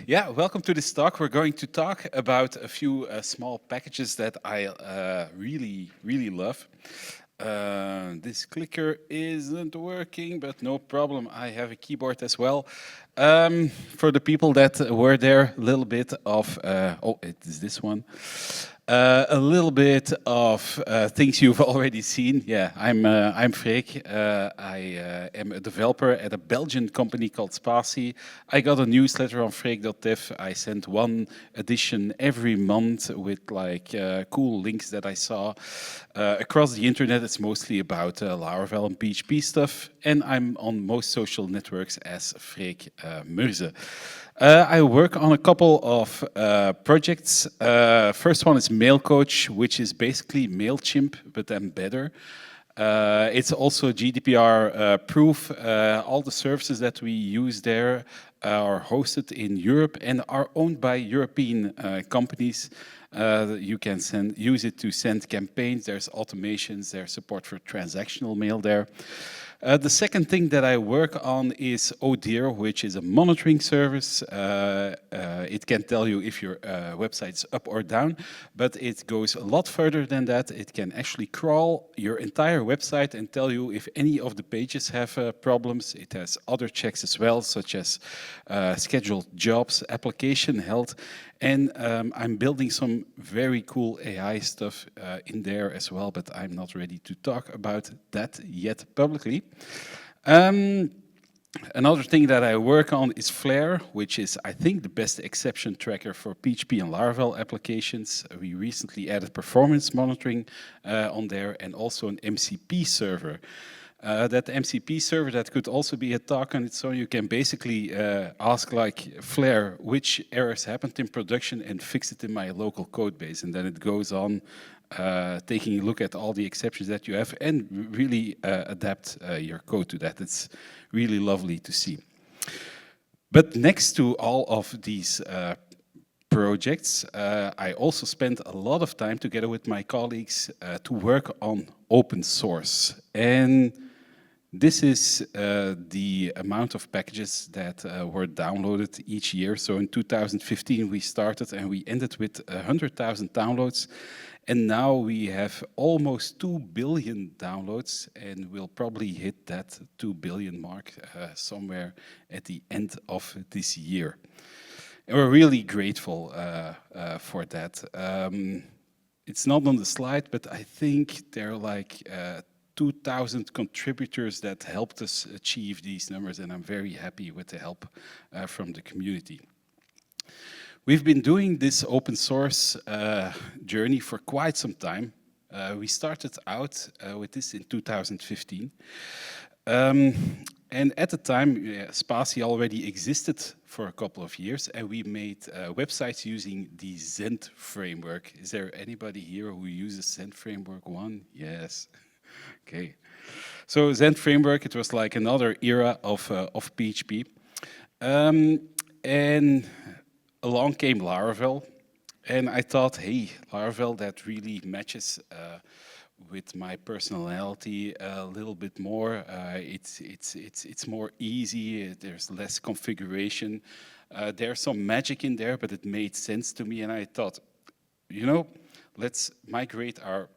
Yeah, welcome to this talk. We're going to talk about a few small packages that I really love. This clicker isn't working, but no problem. I have a keyboard as well. For the people that were there, a little bit of, oh, it is this one. A little bit of things you've already seen. Yeah, I'm Freek. I am a developer at a Belgian company called Spatie. I got a newsletter on freek.dev. I sent one edition every month with like cool links that I saw across the internet. It's mostly about Laravel and PHP stuff, and I'm on most social networks as Freek Murze. I work on a couple of projects. First one is Mail Coach, which is basically MailChimp, but then better. It's also GDPR proof. All the services that we use there are hosted in Europe and are owned by European companies. You can use it to send campaigns. There's automations, there's support for transactional mail there. The second thing that I work on is ODIR, which is a monitoring service. It can tell you if your website's up or down, but it goes a lot further than that. It can actually crawl your entire website and tell you if any of the pages have problems. It has other checks as well, such as scheduled jobs, application health, and I'm building some very cool AI stuff in there as well, but I'm not ready to talk about that yet publicly. Another thing that I work on is Flare, which is, I think, the best exception tracker for PHP and Laravel applications. We recently added performance monitoring on there and also an MCP server. That MCP server, that could also be a talk on its own. You can basically ask like Flare, which errors happened in production and fix it in my local code base. And then it goes on taking a look at all the exceptions that you have and really adapt your code to that. It's really lovely to see. But next to all of these projects, I also spent a lot of time together with my colleagues to work on open source. And this is the amount of packages that were downloaded each year. So in 2015 we started and we ended with 100,000 downloads. And now we have almost 2 billion downloads, and we'll probably hit that 2 billion mark somewhere at the end of this year. And we're really grateful for that. It's not on the slide, but I think there are like 2,000 contributors that helped us achieve these numbers, and I'm very happy with the help from the community. We've been doing this open source journey for quite some time. We started out with this in 2015. And at the time, Spatie already existed for a couple of years, and we made websites using the Zend framework. Is there anybody here who uses Zend framework 1? Yes. Okay. So Zend framework, it was like another era of PHP. And along came Laravel, and I thought, hey, Laravel, that really matches with my personality a little bit more. It's more easy. There's less configuration. There's some magic in there, but it made sense to me, and I thought, you know, let's migrate our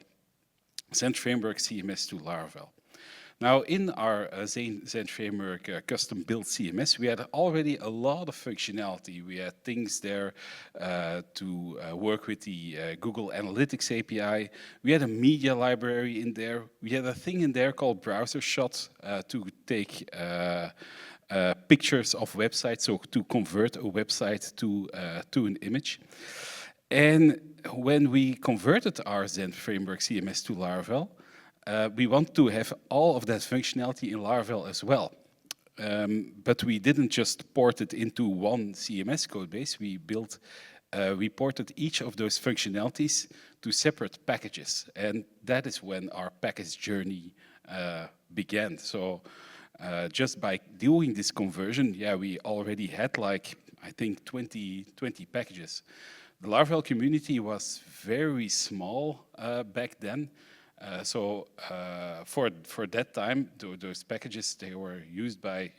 Zend framework CMS to Laravel. Now, in our Zend framework custom-built CMS, we had already a lot of functionality. We had things there to work with the Google Analytics API. We had a media library in there. We had a thing in there called Browser Shot to take pictures of websites, so to convert a website to an image. And when we converted our Zend framework CMS to Laravel, we want to have all of that functionality in Laravel as well. But we didn't just port it into one CMS code base. We ported each of those functionalities to separate packages. And that is when our package journey began. So just by doing this conversion, yeah, we already had like, I think 20 packages. The Laravel community was very small back then. So for that time, those packages, they were used by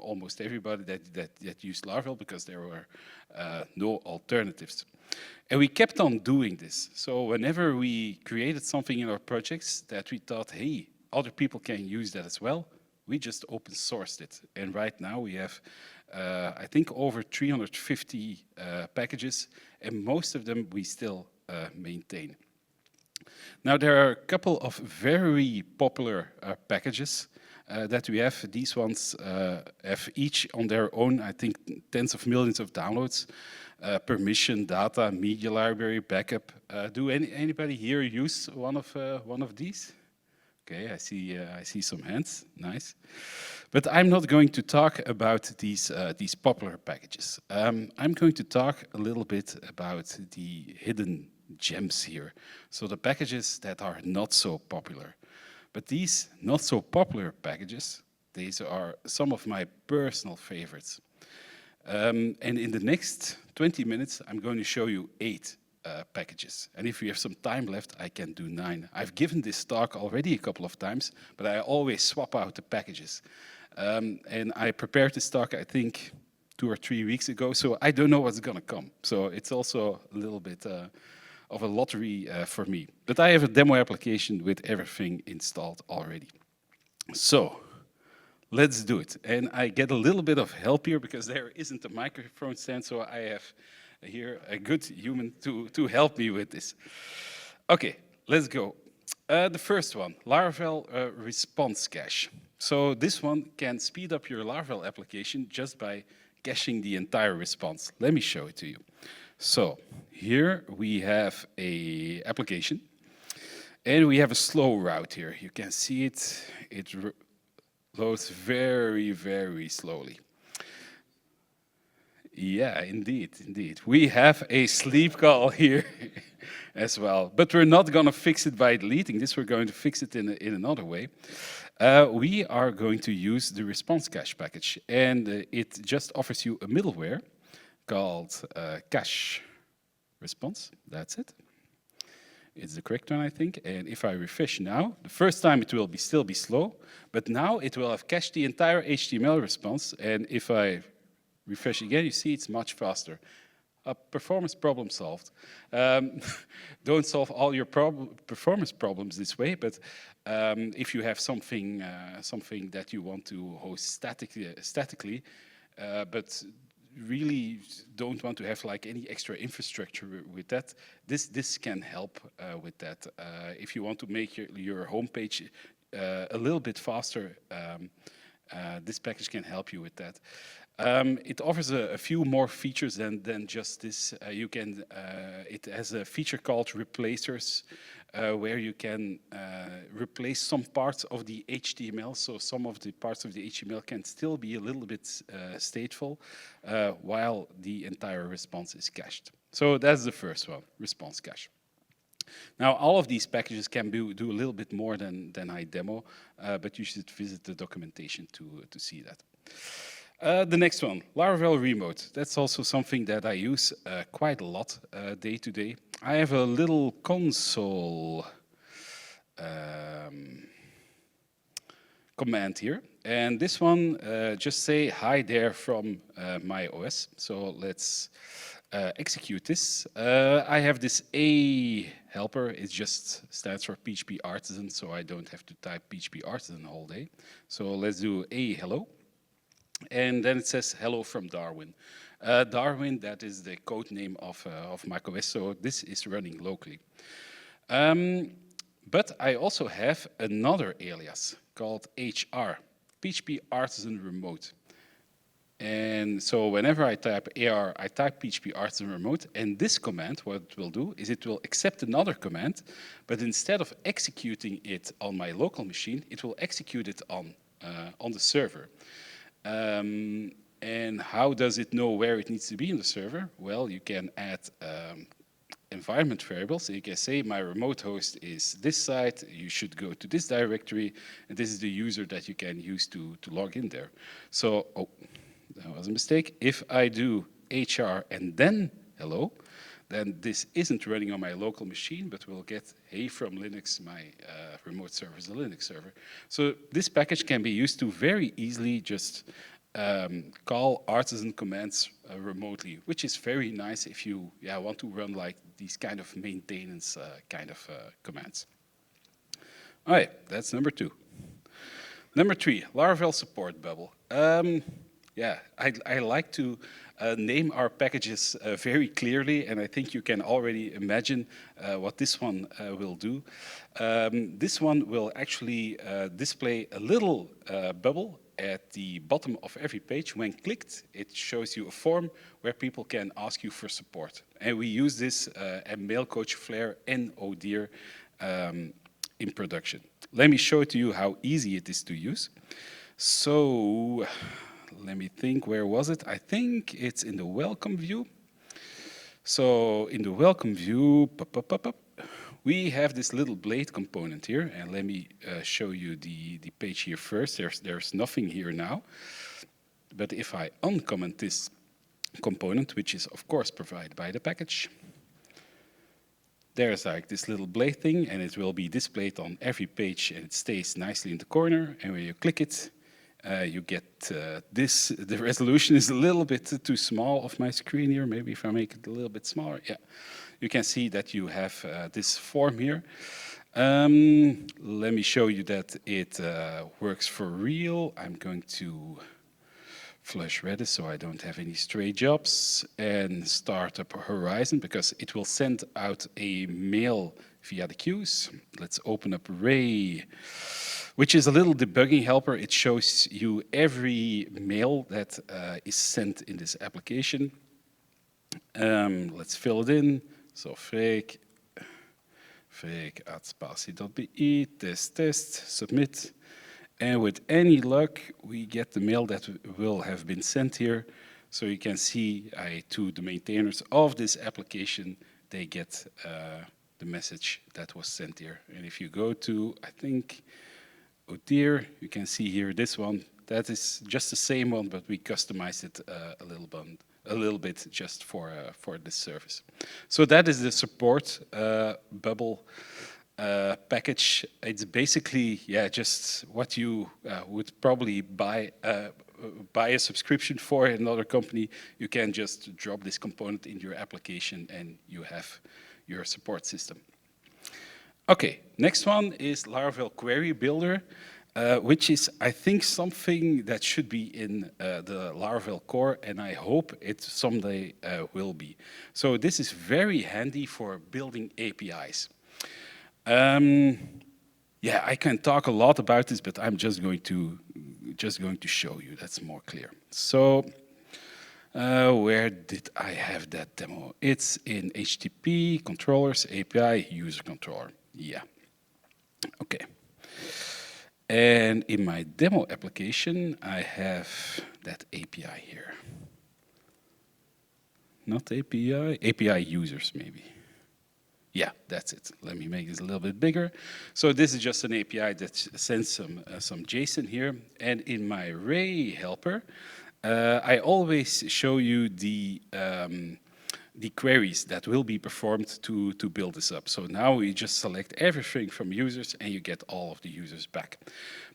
almost everybody that used Laravel because there were no alternatives. And we kept on doing this. So whenever we created something in our projects that we thought, hey, other people can use that as well, we just open sourced it. And right now we have, I think, over 350 packages, and most of them we still maintain. Now, there are a couple of very popular packages that we have. These ones have each on their own, I think, tens of millions of downloads. Permission, data, media library, backup. Do anybody here use one of these? Okay, I see some hands. Nice. But I'm not going to talk about these popular packages. I'm going to talk a little bit about the hidden gems here. So the packages that are not so popular. But these not so popular packages, these are some of my personal favorites. And in the next 20 minutes, I'm going to show you 8 packages. And if we have some time left, I can do 9. I've given this talk already a couple of times, but I always swap out the packages. And I prepared this talk, I think, 2 or 3 weeks ago, so I don't know what's going to come. So it's also a little bit of a lottery for me. But I have a demo application with everything installed already. So let's do it. And I get a little bit of help here because there isn't a microphone stand, so I have here a good human to help me with this. Okay, let's go. The first one, Laravel response cache. So this one can speed up your Laravel application just by caching the entire response. Let me show it to you. So here we have a application, and we have a slow route here. You can see it. It loads very, very slowly. Yeah, indeed. We have a sleep call here as well, but we're not going to fix it by deleting this. We're going to fix it in another way. We are going to use the response cache package, and it just offers you a middleware called cache response. That's it. It's the correct one, I think. And if I refresh now, the first time it will still be slow, but now it will have cached the entire HTML response. And if I refresh again, you see it's much faster. A performance problem solved. Don't solve all your performance problems this way, but if you have something that you want to host statically, but really don't want to have like any extra infrastructure with that, this can help with that. If you want to make your homepage a little bit faster, this package can help you with that. It offers a few more features than just this. It has a feature called replacers, where you can replace some parts of the HTML. So some of the parts of the HTML can still be a little bit stateful, while the entire response is cached. So that's the first one, response cache. Now, all of these packages can do a little bit more than I demo, but you should visit the documentation to see that. The next one, Laravel Remote. That's also something that I use quite a lot day to day. I have a little console command here. And this one, just say hi there from my OS. So let's execute this. I have this A helper. It just stands for PHP Artisan, so I don't have to type PHP Artisan all day. So let's do A hello. And then it says hello from Darwin. Darwin, that is the code name of macOS, so this is running locally. But I also have another alias called HR, PHP Artisan Remote. And so whenever I type AR, I type PHP Artisan Remote, and this command, what it will do is it will accept another command, but instead of executing it on my local machine, it will execute it on the server. And how does it know where it needs to be in the server? Well, you can add environment variables. So you can say my remote host is this site, you should go to this directory, and this is the user that you can use to log in there. So, oh, that was a mistake. If I do HR and then hello, then this isn't running on my local machine, but will get, hey, from Linux, my remote server is a Linux server. So this package can be used to very easily just call artisan commands remotely, which is very nice if you want to run like these kind of maintenance commands. All right, that's number 2. Number 3, Laravel support bubble. I like to name our packages very clearly, and I think you can already imagine what this one will do. This one will actually display a little bubble at the bottom of every page. When clicked, it shows you a form where people can ask you for support. And we use this at Mailcoach, Flare, and Odear in production. Let me show it to you how easy it is to use. So let me think, where was it? I think it's in the welcome view. So in the welcome view, we have this little blade component here, and let me show you the page here first. There's nothing here now. But if I uncomment this component, which is of course provided by the package, there's like this little blade thing, and it will be displayed on every page, and it stays nicely in the corner. And when you click it, you get this. The resolution is a little bit too small of my screen here. Maybe if I make it a little bit smaller, yeah. You can see that you have this form here. Let me show you that it works for real. I'm going to flush Redis so I don't have any stray jobs, and start up Horizon because it will send out a mail via the queues. Let's open up Ray, which is a little debugging helper. It shows you every mail that is sent in this application. Let's fill it in. So Freek at spatie.be, test, submit. And with any luck, we get the mail that will have been sent here. So you can see to the maintainers of this application, they get the message that was sent here. And if you go to, I think, Odear, you can see here this one. That is just the same one, but we customized it a little bit just for this service. So that is the support bubble package. It's basically just what you would probably buy a subscription for another company. You can just drop this component in your application and you have your support system. Okay, next one is Laravel Query Builder, which is, I think, something that should be in the Laravel core, and I hope it someday will be. So this is very handy for building APIs. I can talk a lot about this, but I'm just going to show you. That's more clear. So where did I have that demo? It's in HTTP, controllers, API, user controller. Yeah. Okay. And in my demo application, I have that API here. Not API, API users maybe. Yeah, that's it. Let me make this a little bit bigger. So this is just an API that sends some JSON here. And in my Ray helper, I always show you the queries that will be performed to build this up. So now we just select everything from users and you get all of the users back.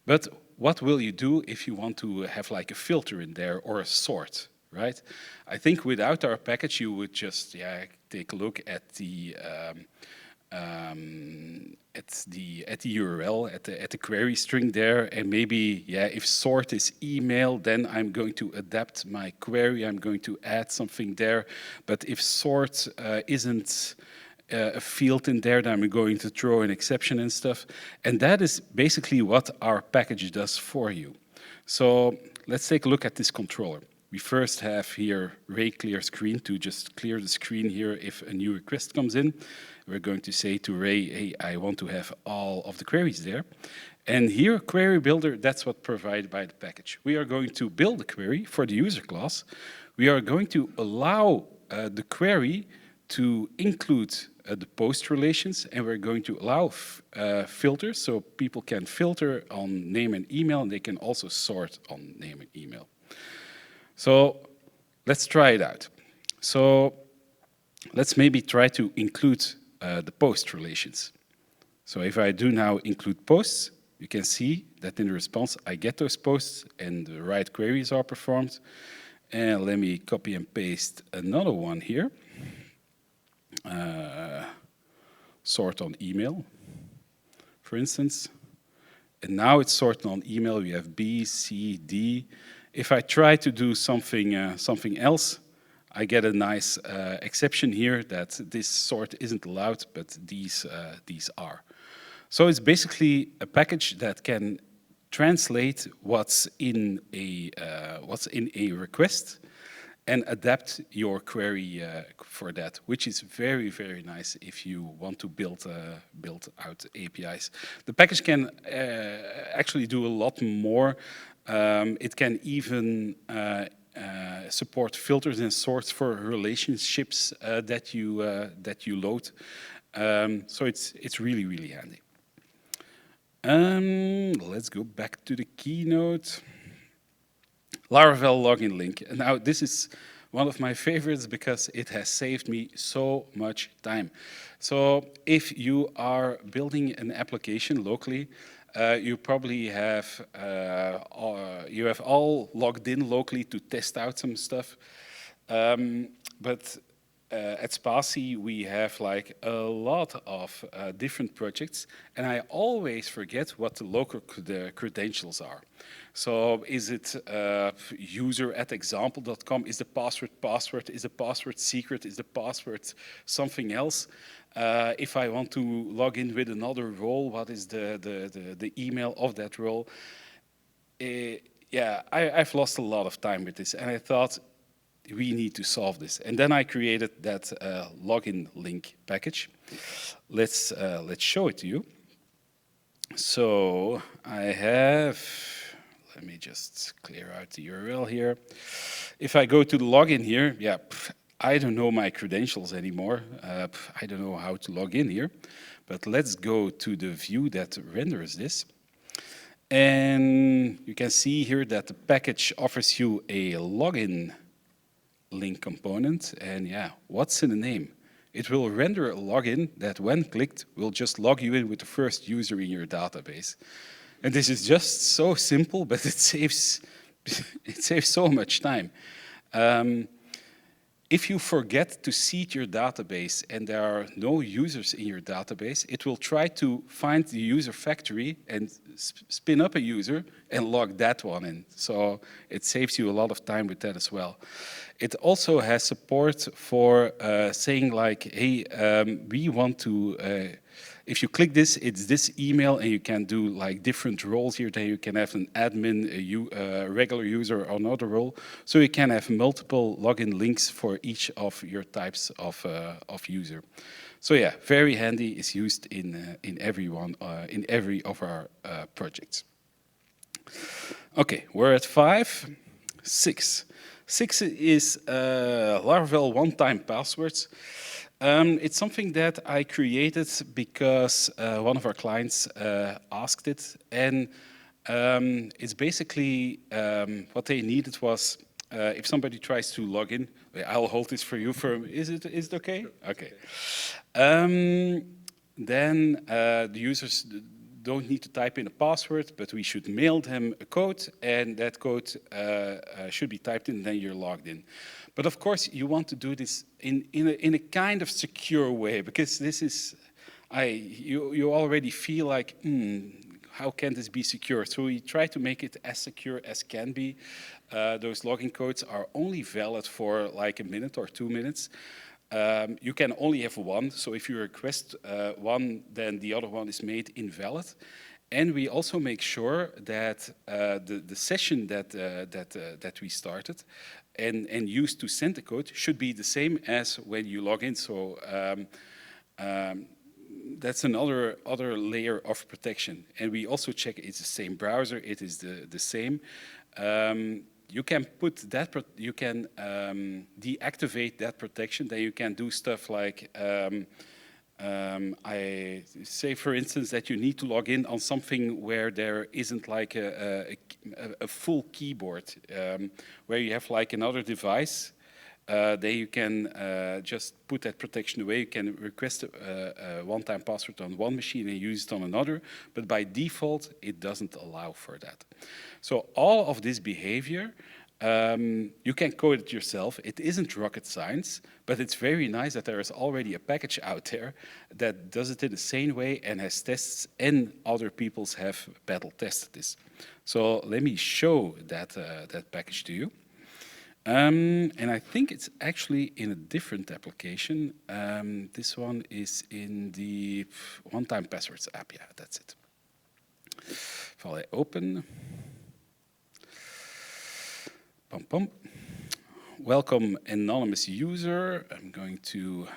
But what will you do if you want to have like a filter in there or a sort, right? I think without our package, you would just take a look at the URL, at the query string there, and maybe if sort is email, then I'm going to adapt my query. I'm going to add something there. But if sort isn't a field in there, then I'm going to throw an exception and stuff. And that is basically what our package does for you. So let's take a look at this controller. We first have here Ray clear screen to just clear the screen here if a new request comes in. We're going to say to Ray, hey, I want to have all of the queries there. And here, Query Builder, that's what provided by the package. We are going to build a query for the user class. We are going to allow the query to include the post relations, and we're going to allow filters, so people can filter on name and email, and they can also sort on name and email. So let's try it out. So let's maybe try to include the post relations. So if I do now include posts, you can see that in the response, I get those posts and the right queries are performed. And let me copy and paste another one here. Sort on email, for instance. And now it's sorted on email. We have B, C, D. If I try to do something else, I get a nice exception here that this sort isn't allowed, but these are. So it's basically a package that can translate what's in a request and adapt your query for that, which is very, very nice if you want to build out APIs. The package can actually do a lot more. It can even support filters and sorts for relationships that you load. So it's really, really handy. Let's go back to the keynote. Laravel login link. And now this is one of my favorites because it has saved me so much time. So if you are building an application locally, you probably have all logged in locally to test out some stuff. But at Spatie, we have like a lot of different projects, and I always forget what the local credentials are. So is it user@example.com? Is the password? Is the password secret? Is the password something else? If I want to log in with another role, what is the email of that role? Yeah, I've lost a lot of time with this, and I thought, we need to solve this. And then I created that login link package. Let's show it to you. So I have, let me just clear out the URL here. If I go to the login here, yeah, I don't know my credentials anymore. I don't know how to log in here. But let's go to the view that renders this. And you can see here that the package offers you a login link component, and yeah, what's in the name? It will render a login that, when clicked, will just log you in with the first user in your database. And this is just so simple, but it saves so much time. If you forget to seed your database and there are no users in your database, it will try to find the user factory and spin up a user and log that one in. So it saves you a lot of time with that as well. It also has support for saying like, hey, we want to, if you click this, it's this email, and you can do like different roles here. Then you can have an admin, a regular user, or another role. So you can have multiple login links for each of your types of user. So yeah, very handy. It's used in every of our projects. Okay, we're at 5. 6. 6 is Laravel one-time passwords. It's something that I created because one of our clients asked it, and it's basically what they needed was if somebody tries to log in. I'll hold this for you. Is it okay? Okay. Then the users don't need to type in a password, but we should mail them a code, and that code should be typed in, and then you're logged in. But of course, you want to do this in a kind of secure way, because this is, you already feel like, how can this be secure? So we try to make it as secure as can be. Those login codes are only valid for like a minute or 2 minutes. You can only have one, so if you request one, then the other one is made invalid. And we also make sure that the session that we started and used to send the code should be the same as when you log in. So that's another layer of protection. And we also check it's the same browser, it is the same. You can put that, you can deactivate that protection. Then you can do stuff like, I say, for instance, that you need to log in on something where there isn't like a full keyboard, where you have like another device then you can just put that protection away. You can request a one-time password on one machine and use it on another, but by default, it doesn't allow for that. So all of this behavior, you can code it yourself. It isn't rocket science, but it's very nice that there is already a package out there that does it in the same way and has tests, and other people have battle tested this. So let me show that, that package to you. And I think it's actually in a different application. This one is in the one-time passwords app. Yeah, that's it. If I open. Pum, pum. Welcome, anonymous user. I'm going to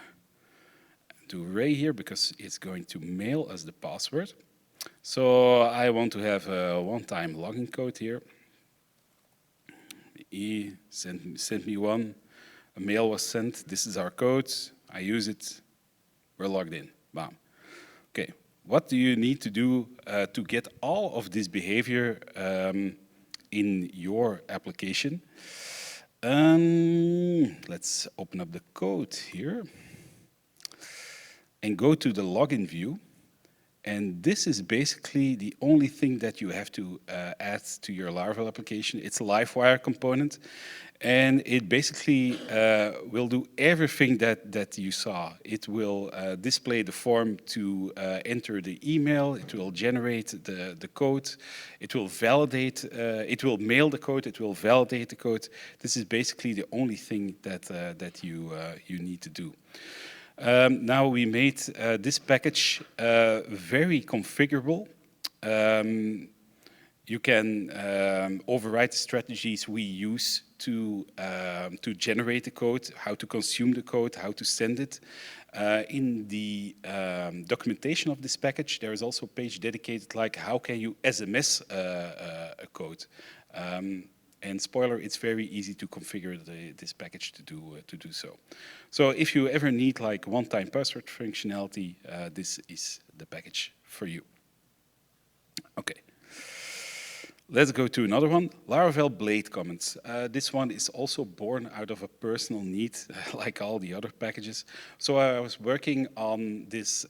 do Ray here because it's going to mail us the password. So I want to have a one-time login code here. He sent me one. A mail was sent. This is our code. I use it. We're logged in. Bam. Okay. What do you need to do to get all of this behavior in your application? Let's open up the code here and go to the login view. And this is basically the only thing that you have to add to your Laravel application. It's a Livewire component, and it basically will do everything that you saw. It will display the form to enter the email. It will generate the code. It will validate. It will mail the code. It will validate the code. This is basically the only thing that you need to do. Now we made this package very configurable. You can override the strategies we use to generate the code, how to consume the code, how to send it. In the documentation of this package, there is also a page dedicated like how can you SMS a code. And spoiler, it's very easy to configure this package to do so. So if you ever need like one-time password functionality, this is the package for you. Okay. Let's go to another one, Laravel Blade comments. This one is also born out of a personal need, like all the other packages. So I was working on this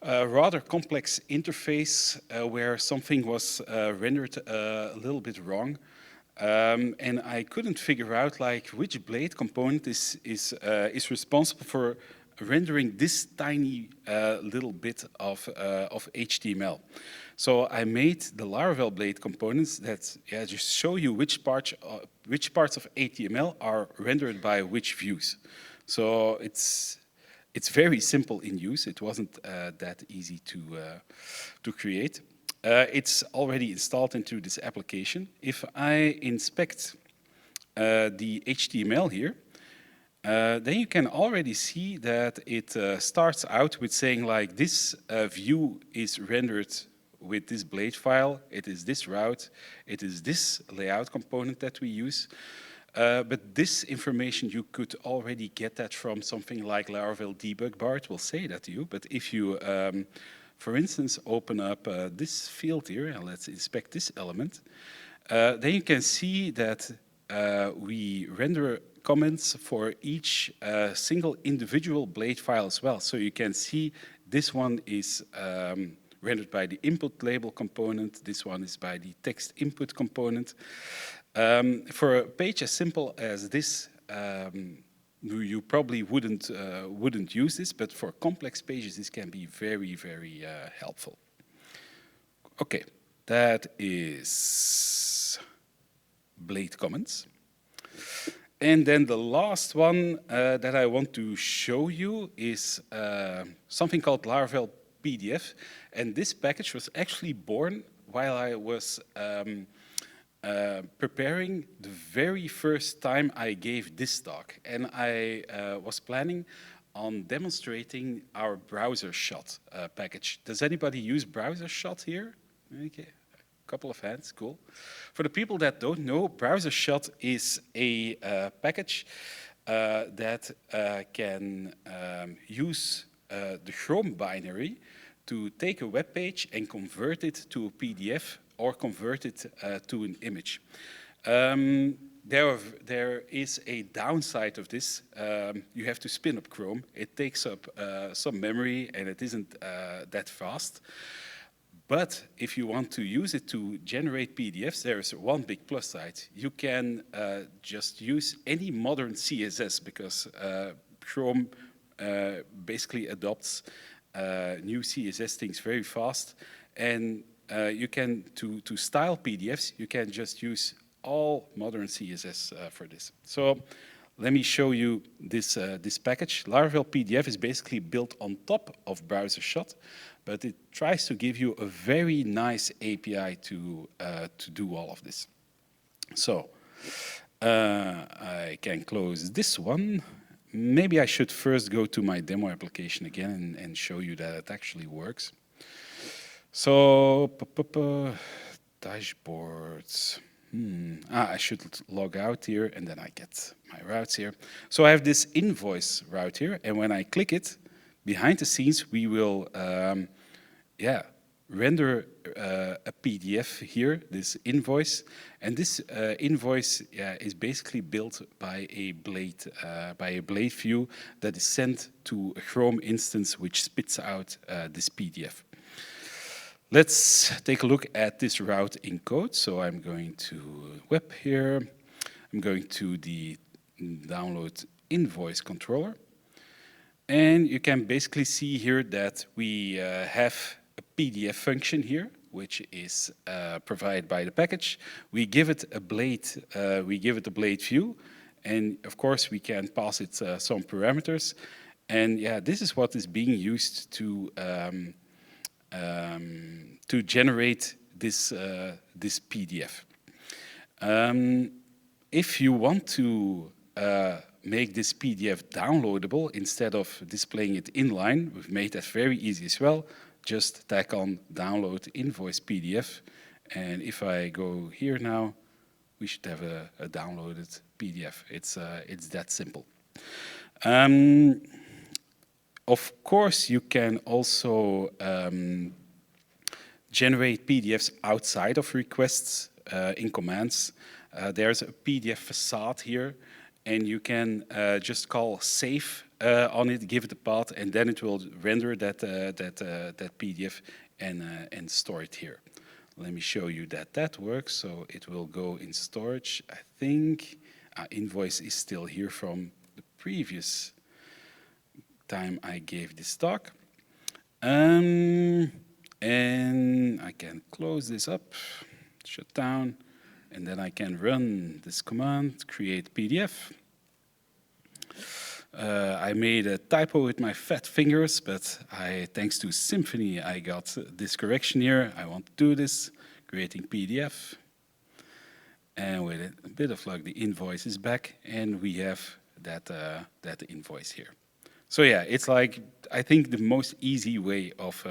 rather complex interface where something was rendered a little bit wrong. And I couldn't figure out like which blade component is responsible for rendering this tiny little bit of HTML. So I made the Laravel Blade components that just show you which parts of HTML are rendered by which views. So it's very simple in use. It wasn't that easy to create. It's already installed into this application. If I inspect the HTML here, then you can already see that it starts out with saying like this view is rendered with this blade file, it is this route, it is this layout component that we use. But this information, you could already get that from something like Laravel debug bar. It will say that to you. But if you, for instance, open up this field here, and let's inspect this element, then you can see that we render comments for each single individual blade file as well. So you can see this one is rendered by the input label component. This one is by the text input component. For a page as simple as this, you probably wouldn't use this, but for complex pages, this can be very, very helpful. Okay, that is blade comments. And then the last one that I want to show you is something called Laravel PDF. And this package was actually born while I was preparing the very first time I gave this talk. And I was planning on demonstrating our browser shot package. Does anybody use browser shot here? Okay, a couple of hands, cool. For the people that don't know, browser shot is a package that can use the Chrome binary to take a web page and convert it to a PDF or convert it to an image. there is a downside of this. You have to spin up Chrome. It takes up some memory and it isn't that fast. But if you want to use it to generate PDFs, there's one big plus side. You can just use any modern CSS because Chrome basically adopts new CSS things very fast. And you can, to style PDFs, you can just use all modern CSS for this. So let me show you this, this package. Laravel PDF is basically built on top of BrowserShot, but it tries to give you a very nice API to do all of this. So I can close this one. Maybe I should first go to my demo application again and show you that it actually works. So, dashboards. I should log out here and then I get my routes here. So I have this invoice route here, and when I click it, behind the scenes we will render a PDF here, this invoice, and this invoice is basically built by a blade view that is sent to a Chrome instance which spits out this PDF. Let's take a look at this route in code. So I'm going to web here. I'm going to the download invoice controller. And you can basically see here that we have a PDF function here, which is provided by the package. We give it a blade view. And of course, we can pass it some parameters. And yeah, this is what is being used to generate this, this PDF. If you want to make this PDF downloadable instead of displaying it inline, we've made that very easy as well. Just tag on download invoice PDF. And if I go here now, we should have a downloaded PDF. It's that simple. Of course, you can also generate PDFs outside of requests in commands. There's a PDF facade here, and you can just call save on it, give it a path, and then it will render that PDF and store it here. Let me show you that that works. So it will go in storage. I think invoice is still here from the previous time I gave this talk. And I can close this up, shut down, and then I can run this command, create PDF. I made a typo with my fat fingers, but thanks to Symfony, I got this correction here. I want to do this, creating PDF. And with a bit of luck, the invoice is back, and we have that invoice here. So yeah, it's like, I think the most easy way of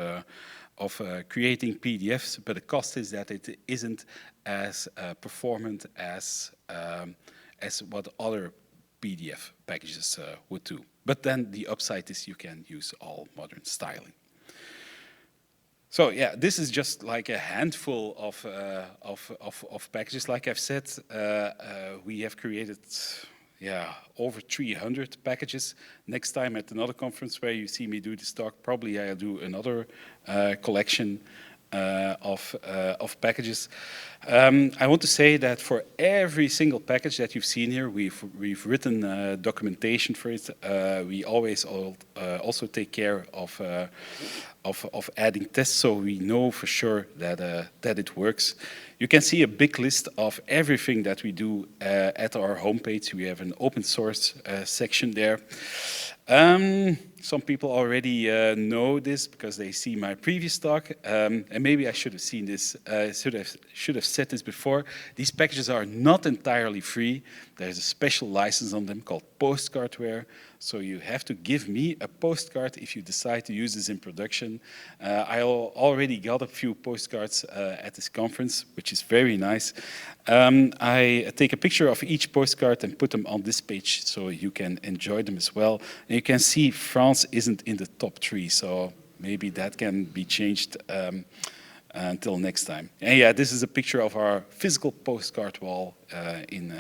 creating PDFs, but the cost is that it isn't as performant as what other PDF packages would do. But then the upside is you can use all modern styling. So yeah, this is just like a handful of packages. Like I've said, we have created over 300 packages. Next time at another conference where you see me do this talk, probably I'll do another collection of packages. I want to say that for every single package that you've seen here, we've written documentation for it. We always also take care of adding tests, so we know for sure that it works. You can see a big list of everything that we do at our homepage. We have an open source section there. Some people already know this because they see my previous talk, and maybe I should have seen this, should have said this before. These packages are not entirely free. There's a special license on them called postcardware. So you have to give me a postcard if you decide to use this in production. I already got a few postcards at this conference, which is very nice. I take a picture of each postcard and put them on this page so you can enjoy them as well. And you can see France isn't in the top 3, so maybe that can be changed Until next time. And yeah, this is a picture of our physical postcard wall in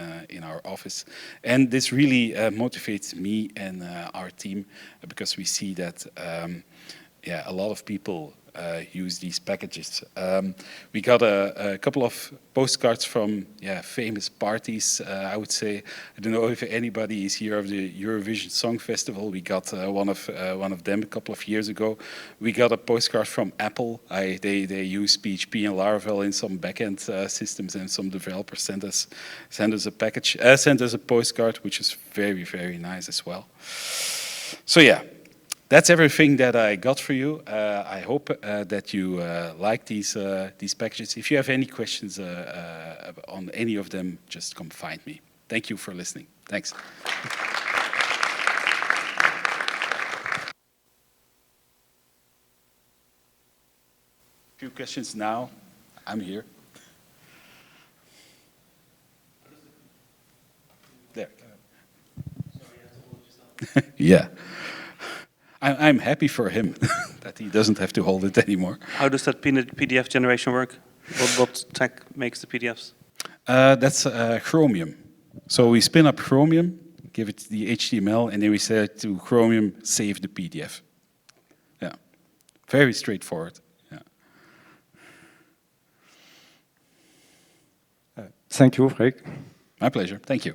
our office. And this really motivates me and our team because we see that yeah, a lot of people use these packages. We got a couple of postcards from famous parties, I would say. I don't know if anybody is here of the Eurovision Song Festival. We got one of them a couple of years ago. We got a postcard from Apple. They use PHP and Laravel in some backend systems, and some developers sent us a package, sent us a postcard, which is very, very nice as well. So yeah. That's everything that I got for you. I hope that you like these packages. If you have any questions on any of them, just come find me. Thank you for listening. Thanks. A few questions now. I'm here. There. Yeah. I'm happy for him that he doesn't have to hold it anymore. How does that PDF generation work? What tech makes the PDFs? That's Chromium. So we spin up Chromium, give it the HTML, and then we say to Chromium, save the PDF. Yeah, very straightforward. Yeah. Thank you, Freek. My pleasure. Thank you.